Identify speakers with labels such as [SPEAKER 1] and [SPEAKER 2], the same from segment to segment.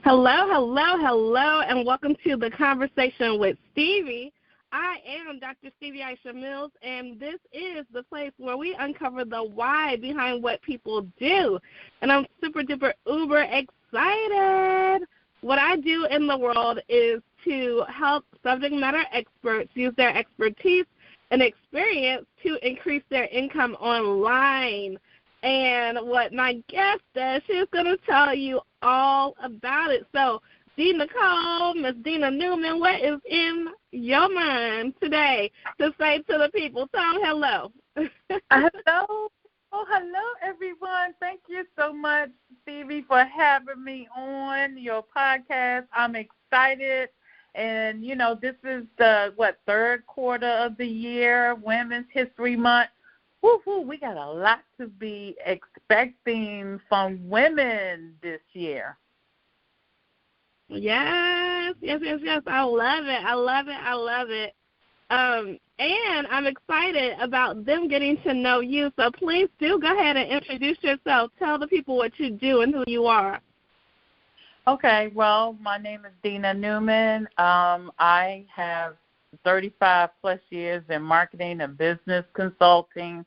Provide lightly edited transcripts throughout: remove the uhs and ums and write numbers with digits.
[SPEAKER 1] Hello, and welcome to the Conversation with Stevie. I am Dr. Stevie Aisha Mills, and this is the place where we uncover the why behind what people do. And I'm super duper uber excited. What I do in the world is to help subject matter experts use their expertise and experience to increase their income online. And what my guest does, she's going to tell you all about it. So, Miss Dena Newman, what is in your mind today to say to the people? Tell them hello.
[SPEAKER 2] Hello. Oh, hello, everyone. Thank you so much, Stevie, for having me on your podcast. I'm excited. And, this is the, third quarter of the year, Women's History Month. Woo-hoo, we got a lot to be expecting from women this year.
[SPEAKER 1] Yes. I love it. And I'm excited about them getting to know you. So please do go ahead and introduce yourself. Tell the people what you do and who you are.
[SPEAKER 2] Okay, well, my name is Dena Newman. I have 35-plus years in marketing and business consulting.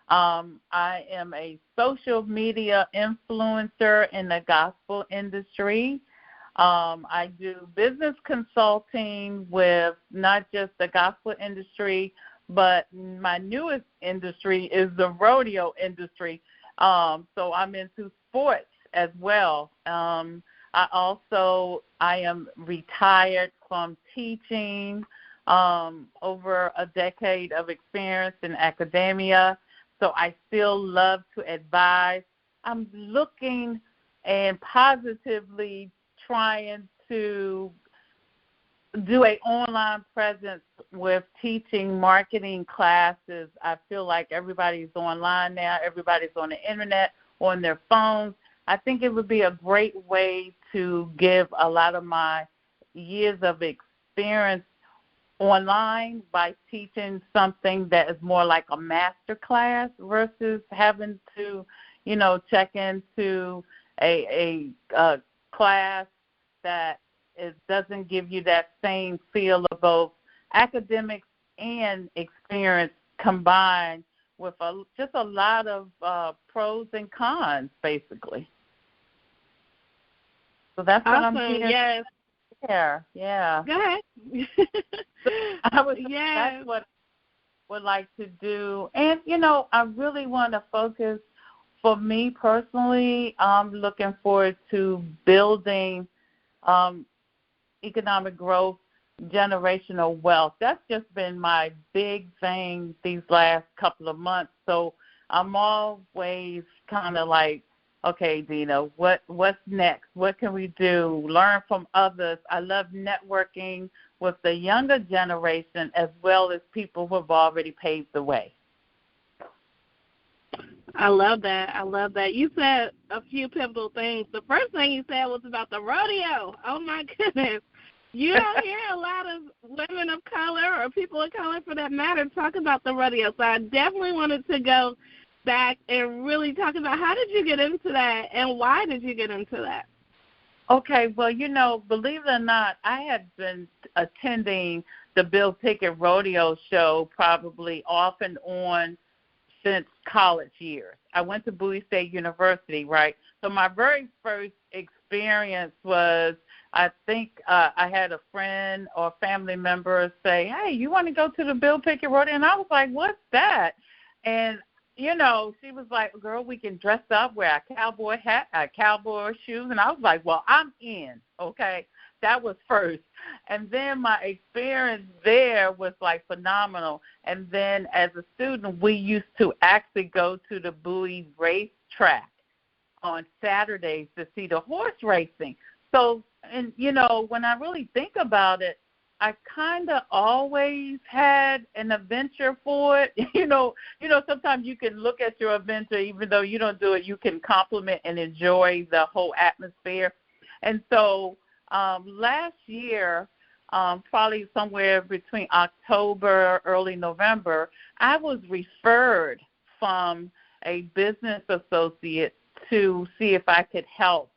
[SPEAKER 2] I am a social media influencer in the gospel industry. I do business consulting with not just the gospel industry, but my newest industry is the rodeo industry. So I'm into sports as well. I am retired from teaching, over a decade of experience in academia, so I still love to advise. I'm looking and positively trying to do an online presence with teaching marketing classes. I feel like everybody's online now. Everybody's on the internet, on their phones. I think it would be a great way to give a lot of my years of experience online by teaching something that is more like a master class versus having to, check into a class that doesn't give you that same feel of both academics and experience combined with just a lot of pros and cons, basically. So that's
[SPEAKER 1] awesome.
[SPEAKER 2] What I'm here.
[SPEAKER 1] Yes.
[SPEAKER 2] Yeah.
[SPEAKER 1] Go ahead.
[SPEAKER 2] That's what I would like to do. And, I really want to focus, for me personally, I'm looking forward to building economic growth, generational wealth. That's just been my big thing these last couple of months. So I'm always kind of like, okay, Dena, what's next? What can we do? Learn from others. I love networking with the younger generation as well as people who have already paved the way.
[SPEAKER 1] I love that. You said a few pivotal things. The first thing you said was about the rodeo. Oh, my goodness. You don't hear a lot of women of color or people of color, for that matter, talk about the rodeo. So I definitely wanted to go back and really talk about how did you get into that and why did you get into that?
[SPEAKER 2] Okay, well, believe it or not, I had been attending the Bill Pickett Rodeo show probably off and on since college years. I went to Bowie State University, right? So my very first experience was, I think I had a friend or family member say, hey, you want to go to the Bill Pickett Rodeo? And I was like, what's that? And she was like, girl, we can dress up, wear a cowboy hat, cowboy shoes. And I was like, well, I'm in, okay? That was first. And then my experience there was, like, phenomenal. And then as a student, we used to actually go to the Bowie racetrack on Saturdays to see the horse racing. So, and, when I really think about it, I kind of always had an adventure for it. Sometimes you can look at your adventure, even though you don't do it, you can compliment and enjoy the whole atmosphere. And so last year, probably somewhere between October, early November, I was referred from a business associate to see if I could help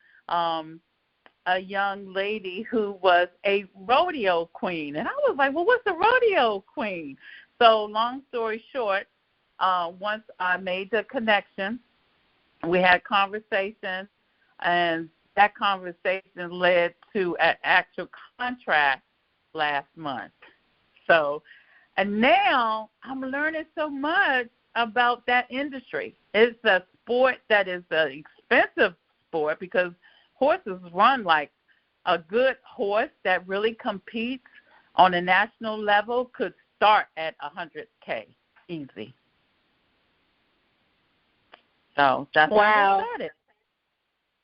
[SPEAKER 2] a young lady who was a rodeo queen. And I was like, well, what's a rodeo queen? So long story short, once I made the connection, we had conversation, and that conversation led to an actual contract last month. So, and now I'm learning so much about that industry. It's a sport that is an expensive sport because horses run like a good horse that really competes on a national level could start at $100K easy. So that's
[SPEAKER 1] wow.
[SPEAKER 2] how I started.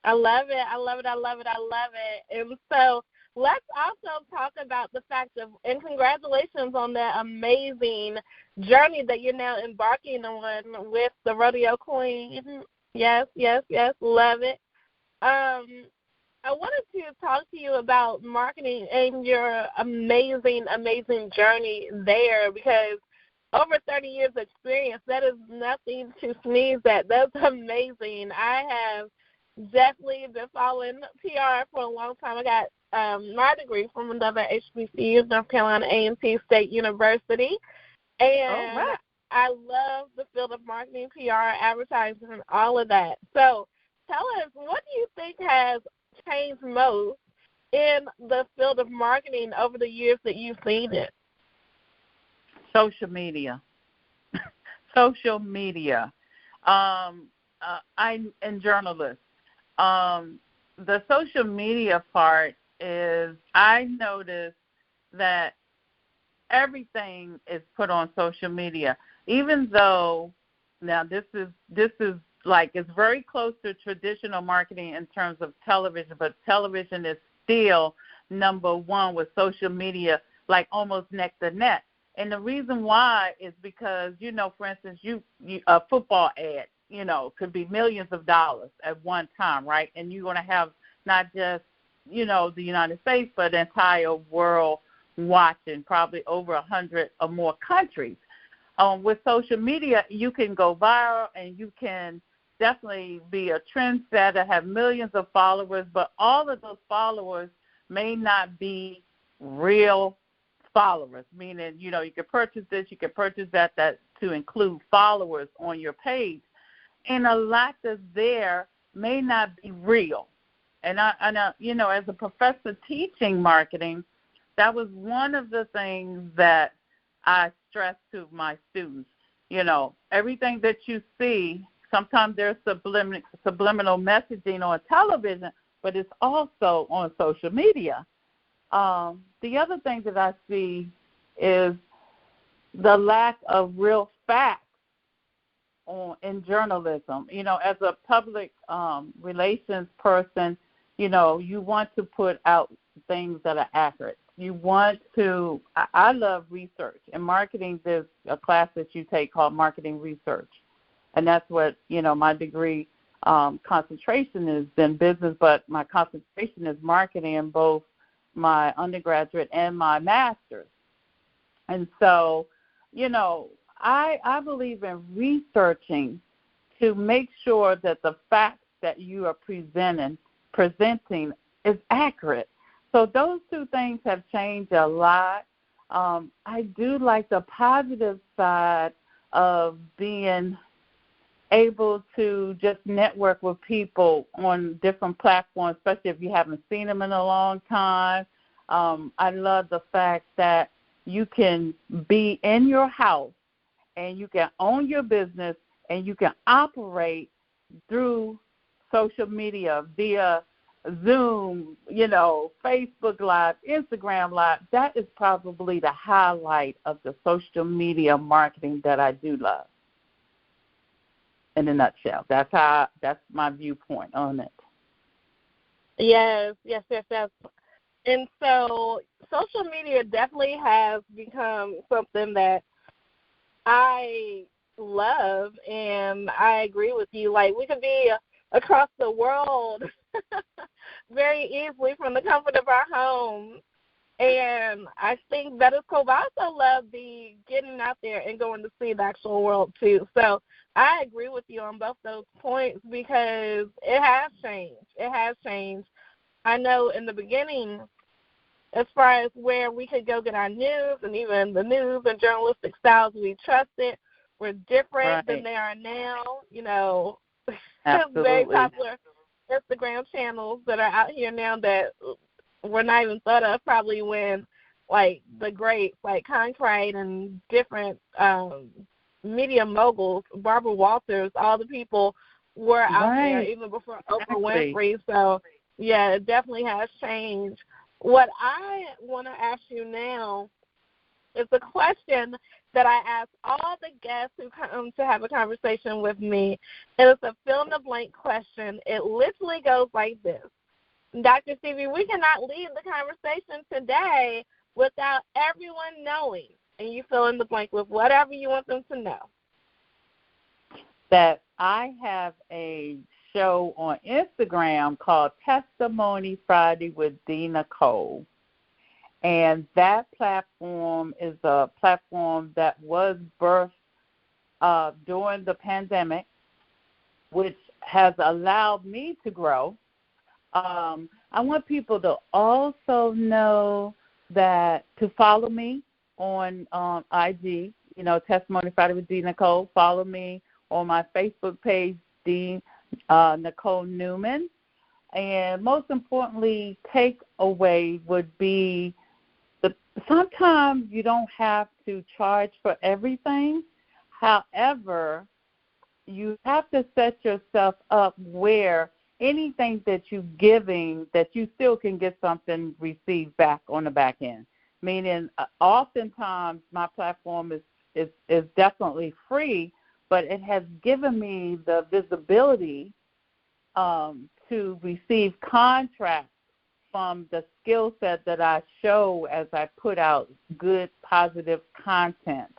[SPEAKER 1] I love it. I love it. I love it. I love it. And so let's also talk about the fact of, and congratulations on that amazing journey that you're now embarking on with the Rodeo Queen. Yes, yes, yes. Love it. I wanted to talk to you about marketing and your amazing, amazing journey there, because over 30 years of experience, that is nothing to sneeze at. That's amazing. I have definitely been following PR for a long time. I got my degree from another HBCU, North Carolina A&T State University, and
[SPEAKER 2] right.
[SPEAKER 1] I love the field of marketing, PR, advertising, and all of that. So tell us, what do you think has changed most in the field of marketing over the years that you've seen it?
[SPEAKER 2] Social media. Social media. I'm journalist. The social media part is, I noticed that everything is put on social media, even though now this is like, it's very close to traditional marketing in terms of television, but television is still number one with social media, like almost neck to neck. And the reason why is because, for instance, a football ad, could be millions of dollars at one time, right? And you're going to have not just, the United States, but the entire world watching, probably over 100 or more countries. With social media, you can go viral and you can definitely be a trendsetter, have millions of followers, but all of those followers may not be real followers, meaning, you could purchase this, you could purchase that to include followers on your page. And a lot that's there may not be real. And I as a professor teaching marketing, that was one of the things that I stress to my students. Everything that you see, sometimes there's subliminal messaging on television, but it's also on social media. The other thing that I see is the lack of real facts in journalism. As a public relations person, you want to put out things that are accurate. You want to – I love research. In marketing, there's a class that you take called marketing research, and that's what, my degree concentration is in business, but my concentration is marketing in both my undergraduate and my master's. And so, I believe in researching to make sure that the facts that you are presenting is accurate. So those two things have changed a lot. I do like the positive side of being able to just network with people on different platforms, especially if you haven't seen them in a long time. I love the fact that you can be in your house and you can own your business and you can operate through social media via Zoom, Facebook Live, Instagram Live. That is probably the highlight of the social media marketing that I do love. In a nutshell, that's my viewpoint on it.
[SPEAKER 1] Yes. And so social media definitely has become something that I love, and I agree with you. Like, we could be across the world very easily from the comfort of our home, and I think that is cool. But I also love the getting out there and going to see the actual world, too. So I agree with you on both those points because it has changed. It has changed. I know in the beginning, as far as where we could go get our news, and even the news and journalistic styles we trusted were different than they are now. You know, very popular Instagram channels that are out here now that were not even thought of probably when, like, the greats like Concrete and different media moguls, Barbara Walters, all the people were out there even before Oprah Winfrey. So, yeah, it definitely has changed. What I want to ask you now is a question that I ask all the guests who come to have a conversation with me. And it's a fill-in-the-blank question. It literally goes like this. Dr. Stevie, we cannot leave the conversation today without everyone knowing, and you fill in the blank with whatever you want them to know.
[SPEAKER 2] That I have a show on Instagram called Testimony Friday with Dena. And that platform is a platform that was birthed during the pandemic, which has allowed me to grow. I want people to also know that to follow me on IG, Testimony Friday with Dena. Follow me on my Facebook page, Nicole Newman. And most importantly, takeaway would be sometimes you don't have to charge for everything. However, you have to set yourself up where anything that you're giving, that you still can get something received back on the back end. Meaning, oftentimes my platform is definitely free, but it has given me the visibility to receive contracts from the skill set that I show as I put out good, positive content.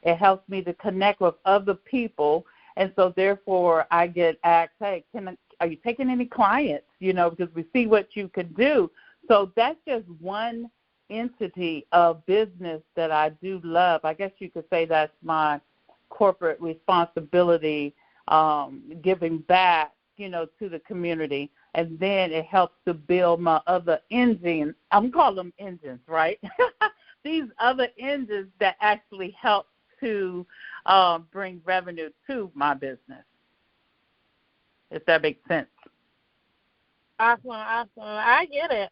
[SPEAKER 2] It helps me to connect with other people, and so therefore I get asked, hey, are you taking any clients, because we see what you could do. So that's just one entity of business that I do love. I guess you could say that's my corporate responsibility, giving back, to the community. And then it helps to build my other engines. I'm calling them engines, right? These other engines that actually help to bring revenue to my business, if that makes sense.
[SPEAKER 1] Awesome. I get it.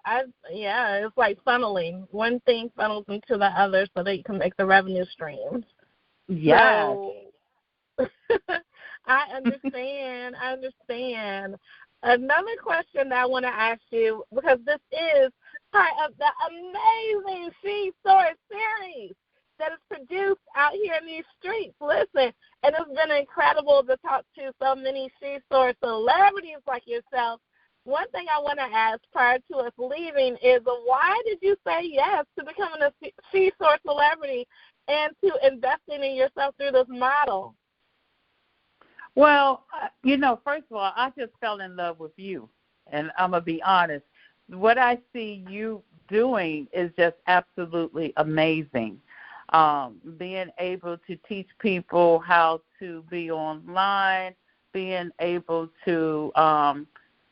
[SPEAKER 1] It's like funneling. One thing funnels into the other so that you can make the revenue streams.
[SPEAKER 2] Yes.
[SPEAKER 1] So, I understand. Another question that I want to ask you, because this is part of the amazing She Source series that is produced out here in these streets. Listen, and it's been incredible to talk to so many She Source celebrities like yourself. One thing I want to ask prior to us leaving is, why did you say yes to becoming a She Source celebrity and to investing in yourself through this model?
[SPEAKER 2] Well, first of all, I just fell in love with you, and I'm going to be honest. What I see you doing is just absolutely amazing. Being able to teach people how to be online, being able to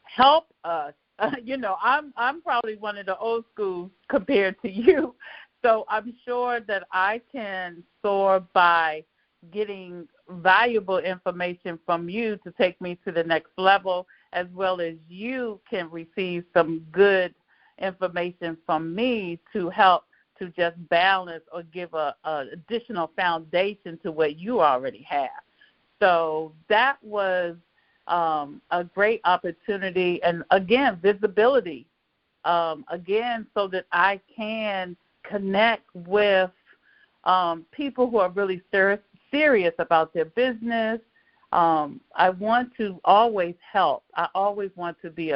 [SPEAKER 2] help us. I'm probably one of the old school compared to you, so I'm sure that I can soar by getting valuable information from you to take me to the next level, as well as you can receive some good information from me to help to just balance or give a additional foundation to what you already have. So that was a great opportunity, and again, visibility, again, so that I can connect with people who are really serious about their business. I want to always help. I always want to be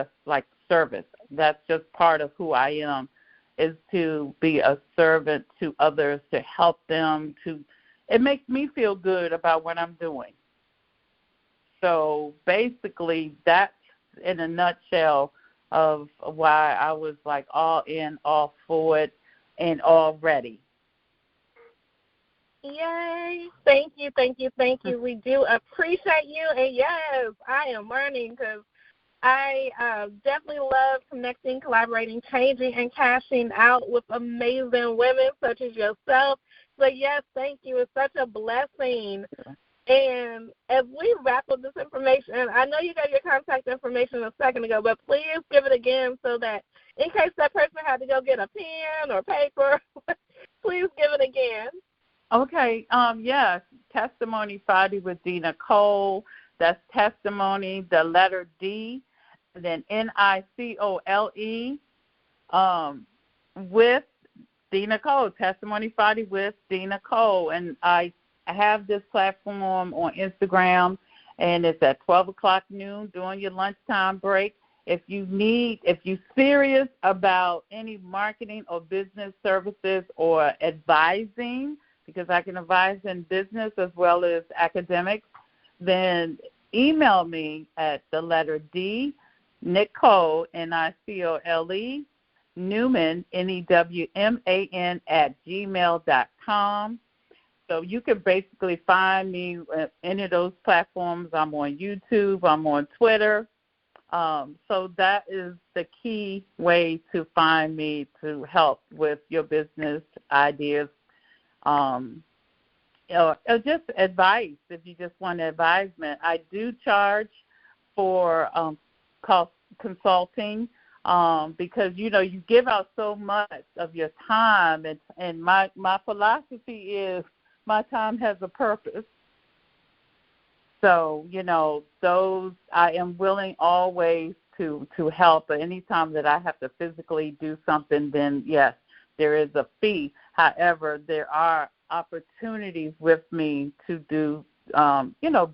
[SPEAKER 2] service. That's just part of who I am, is to be a servant to others, to help them. It makes me feel good about what I'm doing. So basically, that's in a nutshell of why I was all in, all for it, and all ready.
[SPEAKER 1] Yay. Thank you. We do appreciate you. And, yes, I am learning because I definitely love connecting, collaborating, changing, and cashing out with amazing women such as yourself. So, yes, thank you. It's such a blessing. And as we wrap up this information, I know you got your contact information a second ago, but please give it again so that in case that person had to go get a pen or paper, please give it again.
[SPEAKER 2] Okay. Yes, Testimony Friday with Dena Cole. That's testimony, the letter D, and then NICOLE with Dena Cole. Testimony Friday with Dena Cole. And I have this platform on Instagram, and it's at 12 o'clock noon during your lunchtime break. If you're serious about any marketing or business services or advising, because I can advise in business as well as academics, then email me at the letter D, Nicole, Nicole, Newman, NEWMAN, @gmail.com. So you can basically find me at any of those platforms. I'm on YouTube. I'm on Twitter. So that is the key way to find me to help with your business ideas, or just advice if you just want advisement. I do charge for consulting because, you give out so much of your time, and my philosophy is my time has a purpose. So, those I am willing always to help. But anytime that I have to physically do something, then, yes, there is a fee. However, there are opportunities with me to do,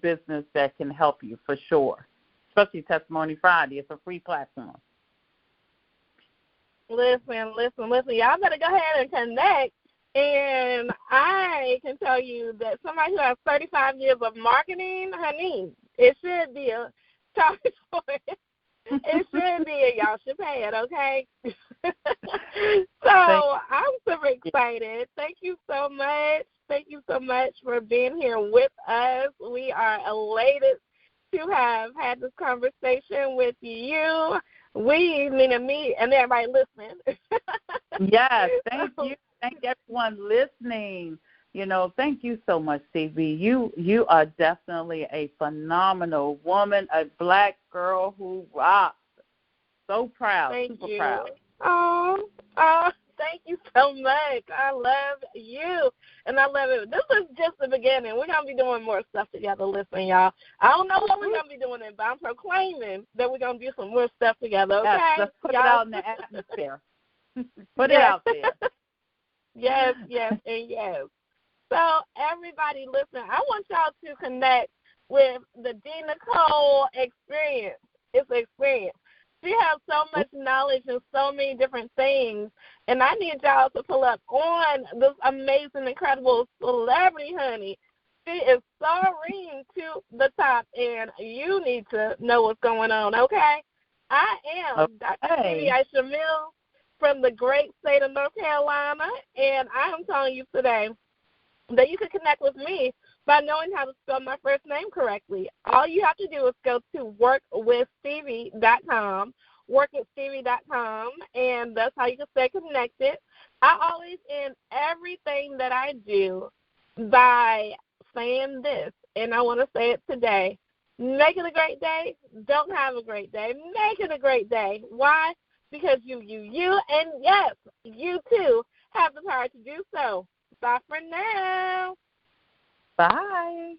[SPEAKER 2] business that can help you for sure, especially Testimony Friday. It's a free platform.
[SPEAKER 1] Listen. Y'all better go ahead and connect. And I can tell you that somebody who has 35 years of marketing, honey, it should be a charge for it. It should be. Y'all should pay it, okay? So I'm super excited. Thank you so much. Thank you so much for being here with us. We are elated to have had this conversation with you. We, meaning me and everybody listening.
[SPEAKER 2] Yes, thank you. Thank everyone listening. Thank you so much, Stevie. You are definitely a phenomenal woman, a black girl who rocks. So proud, super proud.
[SPEAKER 1] Oh, thank you so much. I love you, and I love it. This is just the beginning. We're going to be doing more stuff together. Listen, y'all. I don't know what we're going to be doing, but I'm proclaiming that we're going to do some more stuff together, okay?
[SPEAKER 2] Yes, let's put it out in the atmosphere. Put it out there.
[SPEAKER 1] Yes, and yes. So, everybody, listen, I want y'all to connect with the Dena Cole experience. It's an experience. She has so much knowledge and so many different things, and I need y'all to pull up on this amazing, incredible celebrity, honey. She is soaring to the top, and you need to know what's going on, okay? I am Dr. Stevie Mills from the great state of North Carolina, and I am telling you today that you can connect with me by knowing how to spell my first name correctly. All you have to do is go to workwithstevie.com, workwithstevie.com, and that's how you can stay connected. I always end everything that I do by saying this, and I want to say it today. Make it a great day. Don't have a great day. Make it a great day. Why? Because you, and yes, you too have the power to do so. Bye for now.
[SPEAKER 2] Bye.